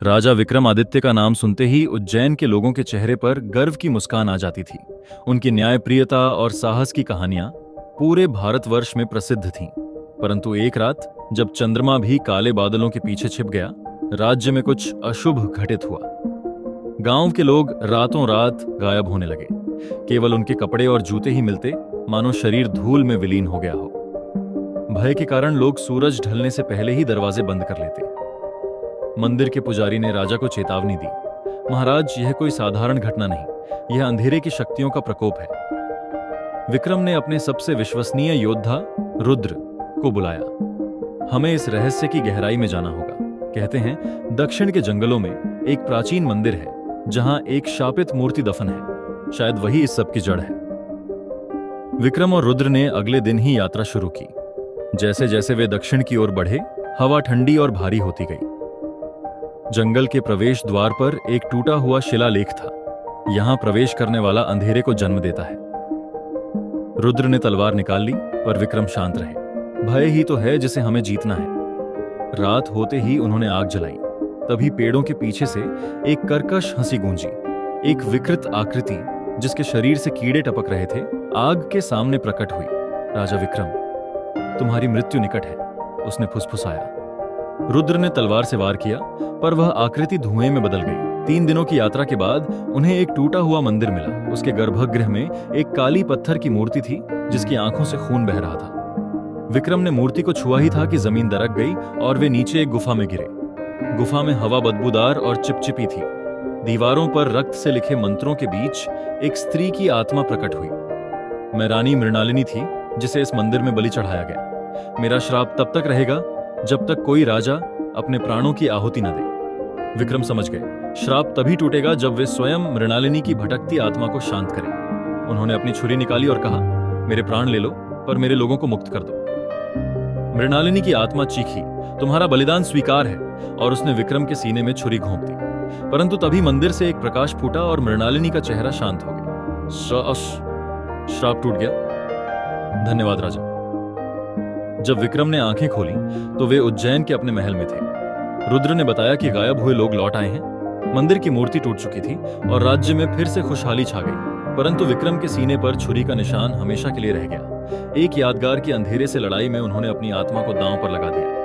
राजा विक्रमादित्य का नाम सुनते ही उज्जैन के लोगों के चेहरे पर गर्व की मुस्कान आ जाती थी। उनकी न्यायप्रियता और साहस की कहानियां पूरे भारतवर्ष में प्रसिद्ध थीं। परंतु एक रात जब चंद्रमा भी काले बादलों के पीछे छिप गया, राज्य में कुछ अशुभ घटित हुआ। गांव के लोग रातों रात गायब होने लगे। केवल उनके कपड़े और जूते ही मिलते, मानो शरीर धूल में विलीन हो गया हो। भय के कारण लोग सूरज ढलने से पहले ही दरवाजे बंद कर लेते। मंदिर के पुजारी ने राजा को चेतावनी दी, महाराज, यह कोई साधारण घटना नहीं, यह अंधेरे की शक्तियों का प्रकोप है। विक्रम ने अपने सबसे विश्वसनीय योद्धा रुद्र को बुलाया। हमें इस रहस्य की गहराई में जाना होगा। कहते हैं दक्षिण के जंगलों में एक प्राचीन मंदिर है जहां एक शापित मूर्ति दफन है। शायद वही इस सब की जड़ है। विक्रम और रुद्र ने अगले दिन ही यात्रा शुरू की। जैसे जैसे वे दक्षिण की ओर बढ़े, हवा ठंडी और भारी होती गई। जंगल के प्रवेश द्वार पर एक टूटा हुआ शिलालेख था। यहां प्रवेश करने वाला अंधेरे को जन्म देता है। रुद्र ने तलवार निकाल ली, पर विक्रम शांत रहे। भय ही तो है जिसे हमें जीतना है। रात होते ही उन्होंने आग जलाई। तभी पेड़ों के पीछे से एक कर्कश हंसी गूंजी। एक विकृत आकृति जिसके शरीर से कीड़े टपक रहे थे, आग के सामने प्रकट हुई। राजा विक्रम, तुम्हारी मृत्यु निकट है, उसने फुसफुसाया। रुद्र ने तलवार से वार किया, पर वह आकृति धुएं में बदल गई। 3 दिनों की यात्रा के बाद उन्हें एक टूटा हुआ मंदिर मिला। उसके गर्भगृह में एक काली पत्थर की मूर्ति थी जिसकी आंखों से खून बह रहा था। विक्रम ने मूर्ति को छुआ ही था कि जमीन दरक गई और वे नीचे एक गुफा में गिरे। गुफा में हवा बदबूदार और चिपचिपी थी। दीवारों पर रक्त से लिखे मंत्रों के बीच एक स्त्री की आत्मा प्रकट हुई। मैं रानी मृणालिनी थी जिसे इस मंदिर में बलि चढ़ाया गया। मेरा श्राप तब तक रहेगा जब तक कोई राजा अपने प्राणों की आहुति न दे। विक्रम समझ गए, श्राप तभी टूटेगा जब वे स्वयं मृणालिनी की भटकती आत्मा को शांत करें। उन्होंने अपनी छुरी निकाली और कहा, मेरे प्राण ले लो, पर मेरे लोगों को मुक्त कर दो। मृणालिनी की आत्मा चीखी, तुम्हारा बलिदान स्वीकार है, और उसने विक्रम के सीने में छुरी घोंप दी। परंतु तभी मंदिर से एक प्रकाश फूटा और मृणालिनी का चेहरा शांत हो गया। श्राप टूट गया। धन्यवाद राजा। जब विक्रम ने आंखें खोली तो वे उज्जैन के अपने महल में थे। रुद्र ने बताया कि गायब हुए लोग लौट आए हैं। मंदिर की मूर्ति टूट चुकी थी और राज्य में फिर से खुशहाली छा गई। परंतु विक्रम के सीने पर छुरी का निशान हमेशा के लिए रह गया। एक यादगार की अंधेरे से लड़ाई में उन्होंने अपनी आत्मा को दांव पर लगा दिया।